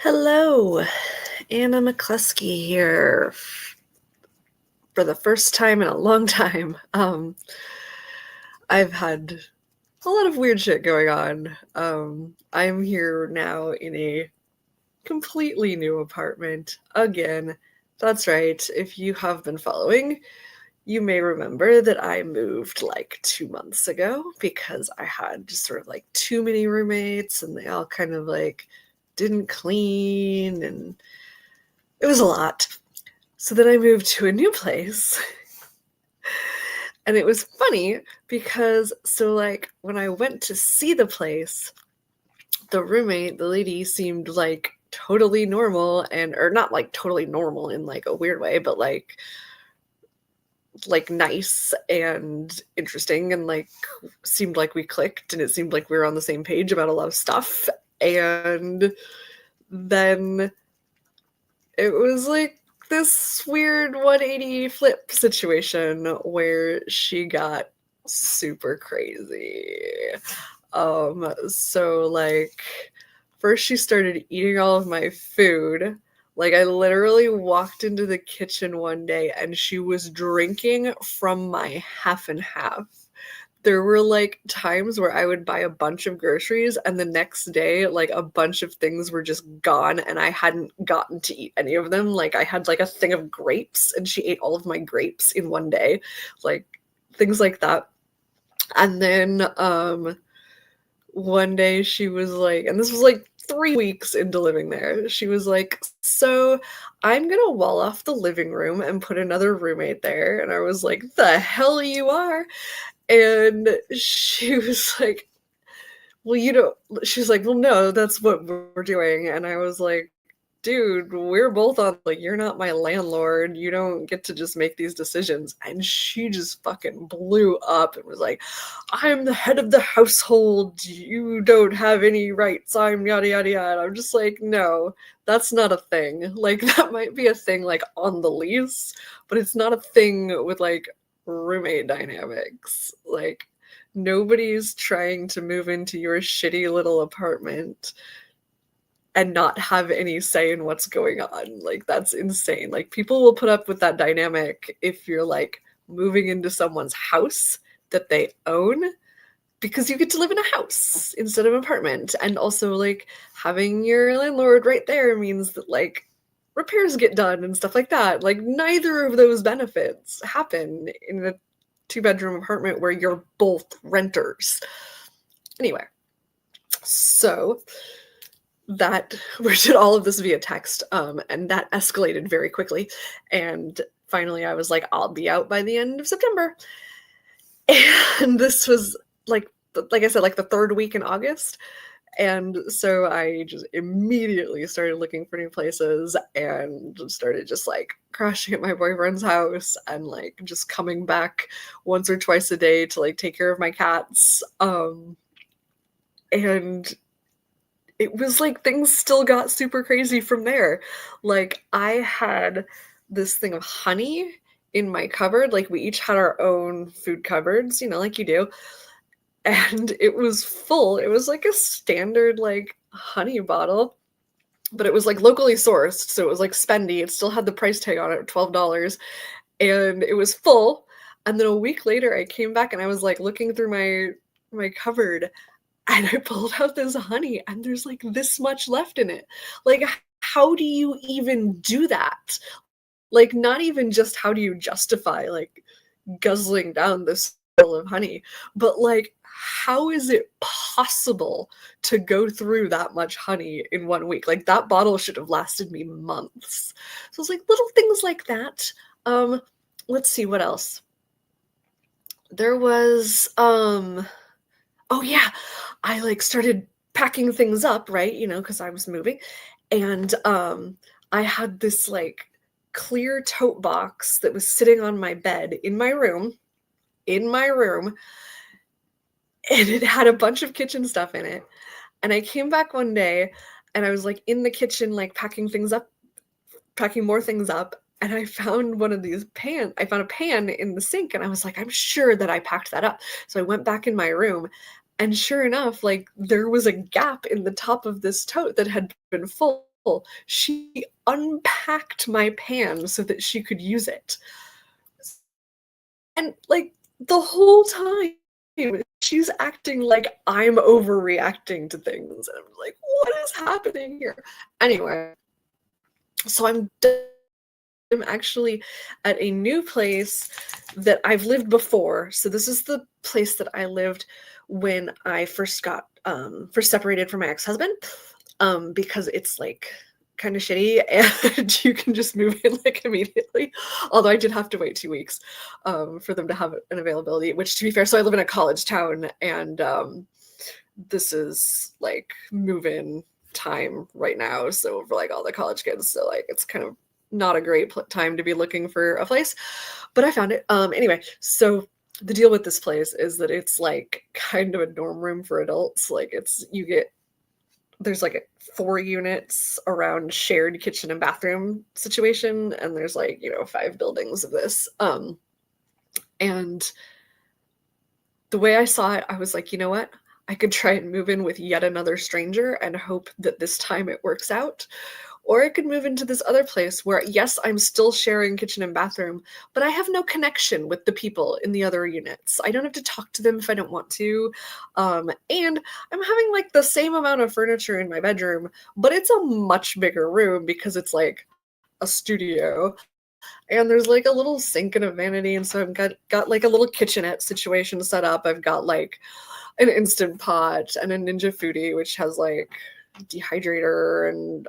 Hello, Anna McCluskey here for the first time in a long time. I've had a lot of weird shit going on. I'm here now in a completely new apartment again. That's right. If you have been following, you may remember that I moved like 2 months ago because I had just sort of like too many roommates and they all kind of like didn't clean and it was a lot. So then I moved to a new place. And it was funny because, like, when I went to see the place, the roommate, the lady, seemed like totally normal or not like totally normal in like a weird way, but like nice and interesting and like seemed like we clicked and it seemed like we were on the same page about a lot of stuff. And then it was like this weird 180 flip situation where she got super crazy. So like first she started eating all of my food. Like I literally walked into the kitchen one day and she was drinking from my half and half. There were like times where I would buy a bunch of groceries and the next day like a bunch of things were just gone and I hadn't gotten to eat any of them. Like I had like a thing of grapes and she ate all of my grapes in one day. Like things like that. And then one day she was like, and this was like 3 weeks into living there, she was like, so I'm gonna wall off the living room and put another roommate there. And I was like, the hell you are. And she was like, well, she's like, well, no, that's what we're doing. And I was like, dude, we're both on, like, you're not my landlord. You don't get to just make these decisions. And she just fucking blew up and was like, I'm the head of the household. You don't have any rights. I'm yada, yada, yada. I'm just like, no, that's not a thing. Like, that might be a thing, like, on the lease, but it's not a thing with, like, roommate dynamics. Like, nobody's trying to move into your shitty little apartment and not have any say in what's going on. Like, that's insane. Like, people will put up with that dynamic if you're like moving into someone's house that they own because you get to live in a house instead of an apartment. And also, like, having your landlord right there means that like repairs get done and stuff like that. Like, neither of those benefits happen in a 2-bedroom apartment where you're both renters. Anyway, so that we did all of this via text, and that escalated very quickly. And finally, I was like, I'll be out by the end of September. And this was like I said, like the third week in August. And so I just immediately started looking for new places and started just like crashing at my boyfriend's house and like just coming back once or twice a day to like take care of my cats. And it was like things still got super crazy from there. Like I had this thing of honey in my cupboard. Like we each had our own food cupboards, like you do. And it was full. It was like a standard like honey bottle, but it was like locally sourced, so it was like spendy. It still had the price tag on it, $12, and it was full. And then a week later I came back and I was like looking through my cupboard and I pulled out this honey and there's like this much left in it. Like, how do you even do that? Like, not even just how do you justify like guzzling down this bottle of honey, but like, how is it possible to go through that much honey in 1 week? Like, that bottle should have lasted me months. So it's like little things like that. Let's see what else. There was oh yeah, I like started packing things up, right? Because I was moving. And I had this like clear tote box that was sitting on my bed in my room, and it had a bunch of kitchen stuff in it. And I came back one day and I was like in the kitchen, like packing more things up. And I found I found a pan in the sink and I was like, I'm sure that I packed that up. So I went back in my room and sure enough, like there was a gap in the top of this tote that had been full she unpacked my pan so that she could use it. And, like, the whole time, she's acting like I'm overreacting to things, and I'm like, "What is happening here?" Anyway, so I'm actually at a new place that I've lived before. So this is the place that I lived when I first separated from my ex-husband, because it's, like, kinda shitty and you can just move in, like, immediately. Although I did have to wait 2 weeks, for them to have an availability, which, to be fair, so I live in a college town, and, this is, like, move-in time right now, so for, like, all the college kids, so, like, it's kind of not a great time to be looking for a place, but I found it. Anyway, so the deal with this place is that it's, like, kind of a dorm room for adults, like, there's, like, 4 units around shared kitchen and bathroom situation, and there's, like, 5 buildings of this, and the way I saw it, I was like, "You know what? I could try and move in with yet another stranger and hope that this time it works out. Or I could move into this other place where, yes, I'm still sharing kitchen and bathroom, but I have no connection with the people in the other units. I don't have to talk to them if I don't want to. And I'm having, like, the same amount of furniture in my bedroom, but it's a much bigger room because it's like a studio, and there's, like, a little sink and a vanity, and so I've got like a little kitchenette situation set up. I've got, like, an Instant Pot and a Ninja Foodie, which has, like, dehydrator and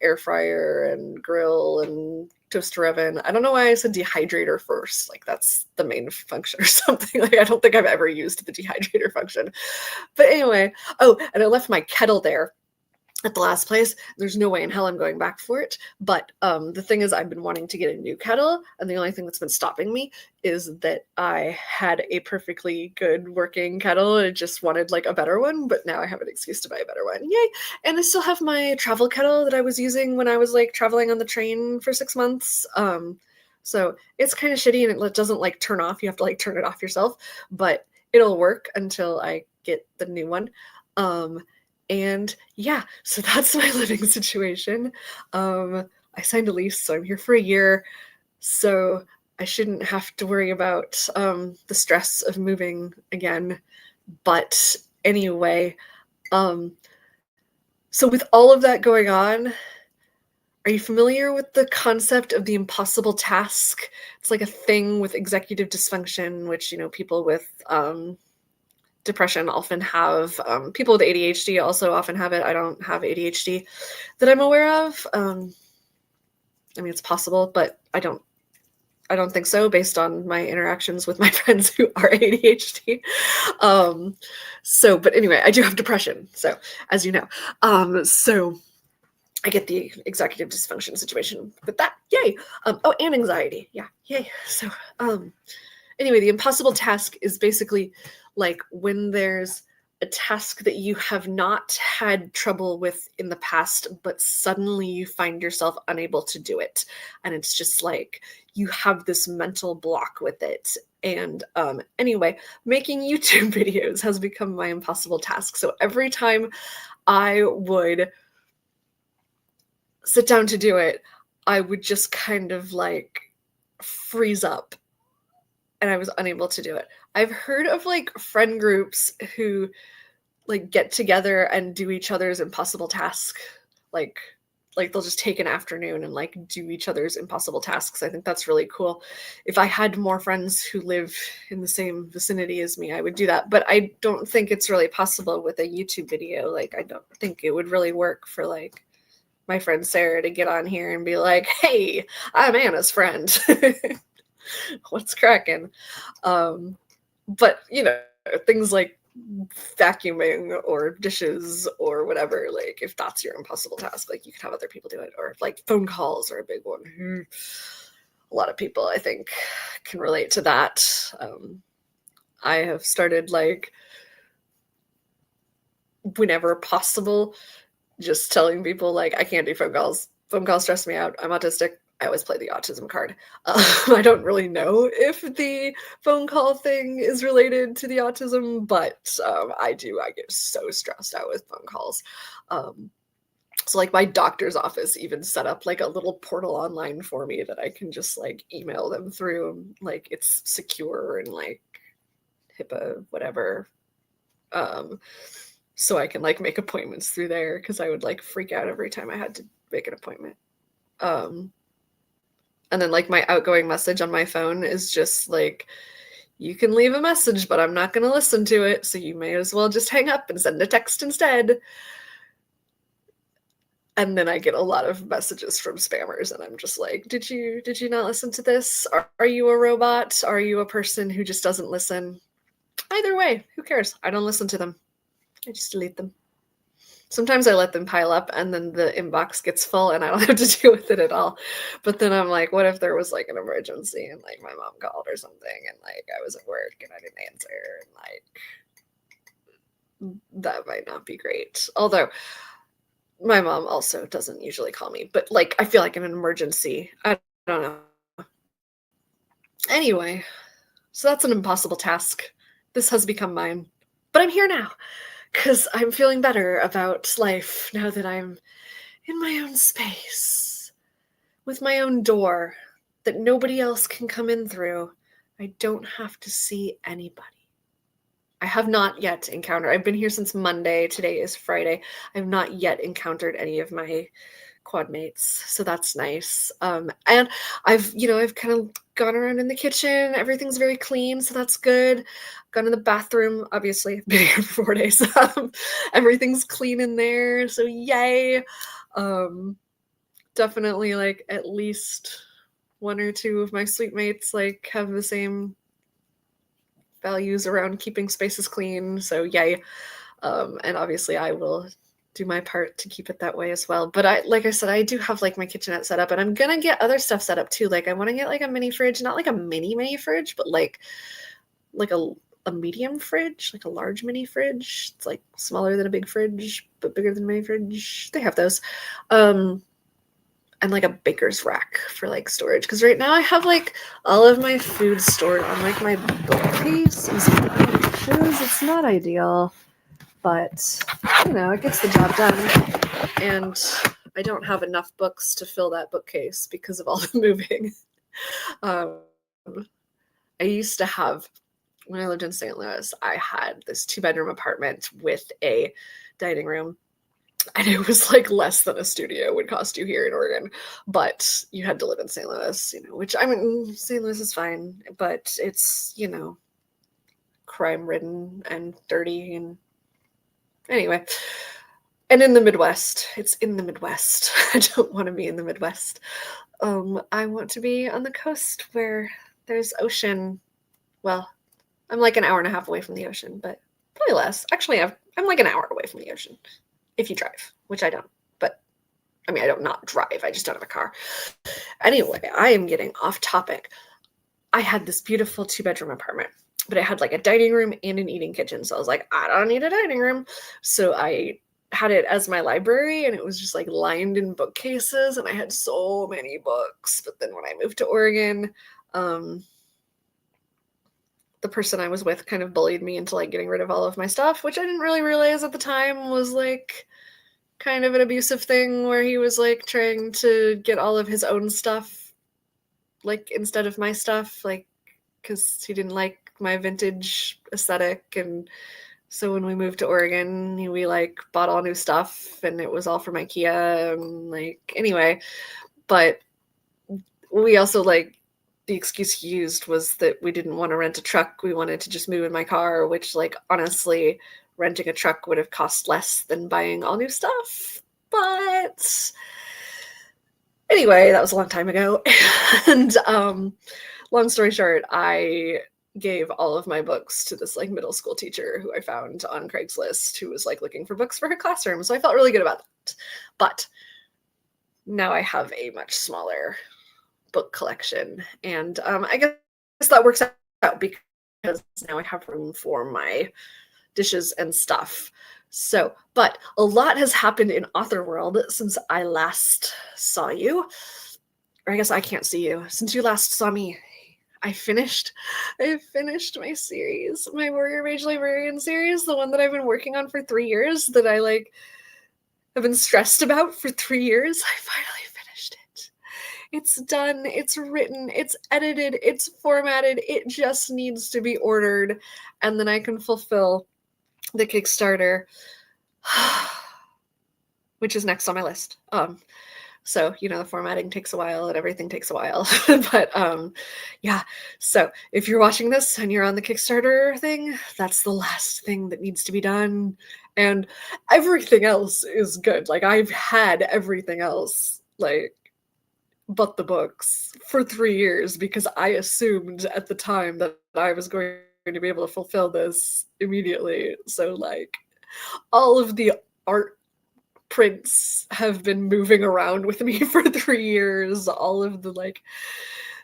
air fryer and grill and toaster oven. I don't know why I said dehydrator first. Like, that's the main function or something. Like, I don't think I've ever used the dehydrator function. But anyway, oh, and I left my kettle there at the last place. There's no way in hell I'm going back for it. But the thing is, I've been wanting to get a new kettle, and the only thing that's been stopping me is that I had a perfectly good working kettle and I just wanted, like, a better one. But now I have an excuse to buy a better one. Yay! And I still have my travel kettle that I was using when I was, like, traveling on the train for 6 months. So it's kind of shitty, and it doesn't, like, turn off. You have to, like, turn it off yourself. But it'll work until I get the new one. And yeah, so that's my living situation. I signed a lease, so I'm here for a year. So I shouldn't have to worry about the stress of moving again. But anyway, um, so with all of that going on, are you familiar with the concept of the impossible task? It's like a thing with executive dysfunction, which, people with depression often have. People with ADHD also often have it. I don't have ADHD that I'm aware of. I mean, it's possible, but I don't think so based on my interactions with my friends who are ADHD. But anyway, I do have depression. So, as you know, so I get the executive dysfunction situation with that. Yay. And anxiety. Yeah. Yay. So, anyway, the impossible task is basically like when there's a task that you have not had trouble with in the past, but suddenly you find yourself unable to do it. And it's just like you have this mental block with it. And anyway, making YouTube videos has become my impossible task. So every time I would sit down to do it, I would just kind of, like, freeze up, and I was unable to do it. I've heard of, like, friend groups who, like, get together and do each other's impossible task. Like they'll just take an afternoon and, like, do each other's impossible tasks. I think that's really cool. If I had more friends who live in the same vicinity as me, I would do that. But I don't think it's really possible with a YouTube video. Like, I don't think it would really work for, like, my friend Sarah to get on here and be like, "Hey, I'm Anna's friend." What's cracking? But things like vacuuming or dishes or whatever, like, if that's your impossible task, like, you can have other people do it. Or, like, phone calls are a big one. A lot of people, I think, can relate to that. I have started, like, whenever possible, just telling people, like, I can't do phone calls. Phone calls stress me out. I'm autistic. I always play the autism card. I don't really know if the phone call thing is related to the autism, but I do. I get so stressed out with phone calls. So like my doctor's office even set up like a little portal online for me that I can just like email them through. Like it's secure and like HIPAA, whatever. Um, so I can like make appointments through there because I would like freak out every time I had to make an appointment. Um, and then like my outgoing message on my phone is just like, you can leave a message, but I'm not going to listen to it. So you may as well just hang up and send a text instead. And then I get a lot of messages from spammers and I'm just like, did you not listen to this? Are you a robot? Are you a person who just doesn't listen? Either way, who cares? I don't listen to them. I just delete them. Sometimes I let them pile up and then the inbox gets full and I don't have to deal with it at all. But then I'm like, what if there was like an emergency and like my mom called or something and like I was at work and I didn't answer and like that might not be great. Although my mom also doesn't usually call me, but like I feel like in an emergency, I don't know. Anyway, so that's an impossible task. This has become mine. But I'm here now because I'm feeling better about life now that I'm in my own space with my own door that nobody else can come in through. I don't have to see anybody. I have not yet encountered, I've been here since Monday. Today is Friday. I have not yet encountered any of my quad mates, so that's nice. And I've kind of gone around in the kitchen. Everything's very clean, so that's good. Gone in the bathroom. Obviously, I've been here for 4 days. Everything's clean in there, so yay. Definitely, like at least one or two of my suite mates like have the same values around keeping spaces clean, so yay. And obviously I will do my part to keep it that way as well. But like I said, I do have like my kitchenette set up and I'm gonna get other stuff set up too. Like I want to get like a mini fridge, not like a mini fridge, but like a medium fridge, like a large mini fridge. It's like smaller than a big fridge, but bigger than a mini fridge. They have those. And like a baker's rack for like storage. Because right now I have like all of my food stored on like my bookcase instead of my dishes. It's not ideal, but you know, it gets the job done. And I don't have enough books to fill that bookcase because of all the moving. I used to have, when I lived in St. Louis, I had this 2-bedroom apartment with a dining room. And it was like less than a studio would cost you here in Oregon, but you had to live in St. Louis, you know, which I mean, St. Louis is fine, but it's, you know, crime ridden and dirty. And anyway, and in the Midwest, it's in the Midwest. I don't want to be in the Midwest. I want to be on the coast where there's ocean. Well, I'm like an hour and a half away from the ocean, but probably less. Actually, I'm like an hour away from the ocean. If you drive, which I don't, but I mean, I don't not drive. I just don't have a car. Anyway, I am getting off topic. I had this beautiful 2-bedroom apartment, but it had like a dining room and an eating kitchen. So I was like, I don't need a dining room. So I had it as my library and it was just like lined in bookcases and I had so many books. But then when I moved to Oregon, the person I was with kind of bullied me into like getting rid of all of my stuff, which I didn't really realize at the time was like kind of an abusive thing where he was like trying to get all of his own stuff like instead of my stuff, like because he didn't like my vintage aesthetic. And so when we moved to Oregon, we like bought all new stuff and it was all from IKEA and like anyway, but we also like the excuse he used was that we didn't want to rent a truck. We wanted to just move in my car, which like honestly, renting a truck would have cost less than buying all new stuff. But anyway, that was a long time ago. And long story short, I gave all of my books to this like middle school teacher who I found on Craigslist who was like looking for books for her classroom. So I felt really good about that. But now I have a much smaller book collection. And I guess that works out because now I have room for my dishes and stuff. So, but a lot has happened in author world since I last saw you. Or I guess I can't see you. Since you last saw me, I finished my series, my Warrior Mage Librarian series, the one that I've been working on for 3 years that I like I've been stressed about for 3 years. I finally finished it. It's done, it's written, it's edited, it's formatted, it just needs to be ordered, and then I can fulfill the Kickstarter, which is next on my list. So, you know, the formatting takes a while and everything takes a while. But yeah, so if you're watching this and you're on the Kickstarter thing, that's the last thing that needs to be done. And everything else is good. Like, I've had everything else, like, but the books for 3 years because I assumed at the time that I was going to be able to fulfill this immediately. So, like, all of the art prints have been moving around with me for 3 years. All of the, like,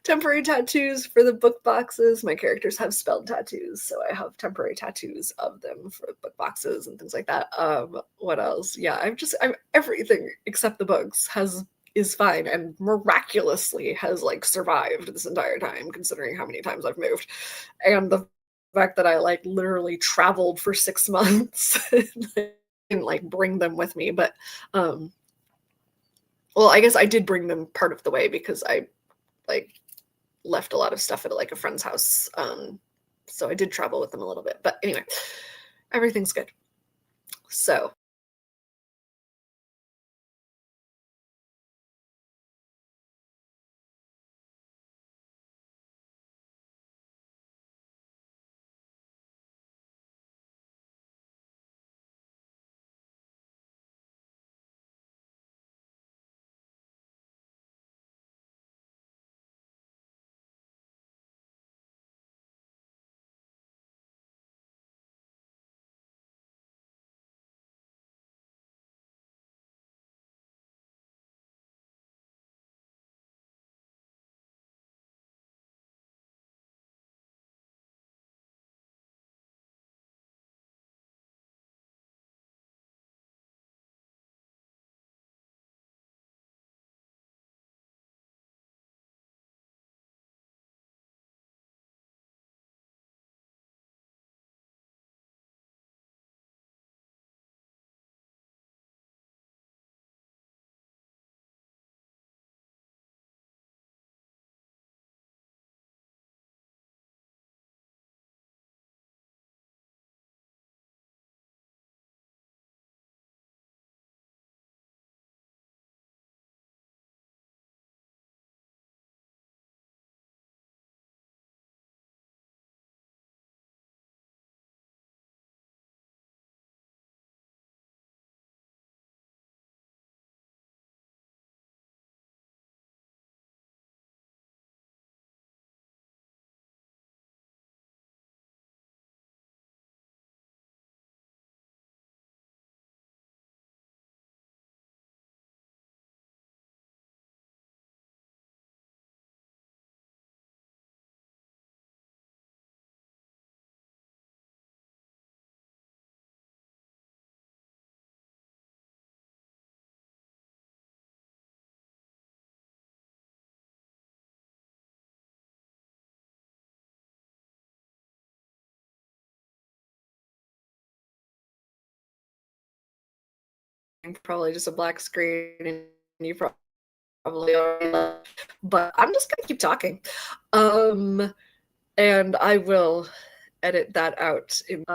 temporary tattoos for the book boxes. My characters have spelled tattoos, so I have temporary tattoos of them for book boxes and things like that. What else? Yeah, I'm everything except the books is fine and miraculously has, like, survived this entire time, considering how many times I've moved. And the fact that I, like, literally traveled for 6 months and, like, bring them with me. But well, I guess I did bring them part of the way because I, like, left a lot of stuff at, like, a friend's house. So I did travel with them a little bit. But anyway, everything's good. So probably just a black screen and you probably already left. But I'm just gonna keep talking. And I will edit that out. It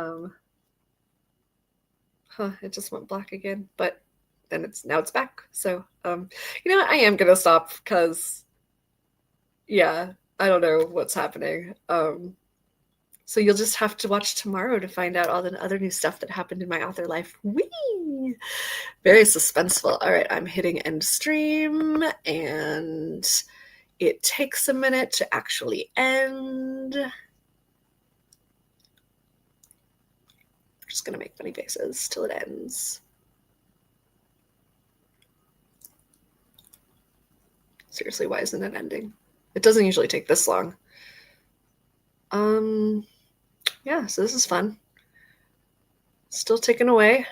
just went black again, but then it's back. So, you know what? I am gonna stop because, yeah, I don't know what's happening. So you'll just have to watch tomorrow to find out all the other new stuff that happened in my author life. Whee! Very suspenseful. All right, I'm hitting end stream, and it takes a minute to actually end. I'm just gonna make funny faces till it ends. Seriously, why isn't it ending? It doesn't usually take this long. Yeah, so this is fun. Still ticking away.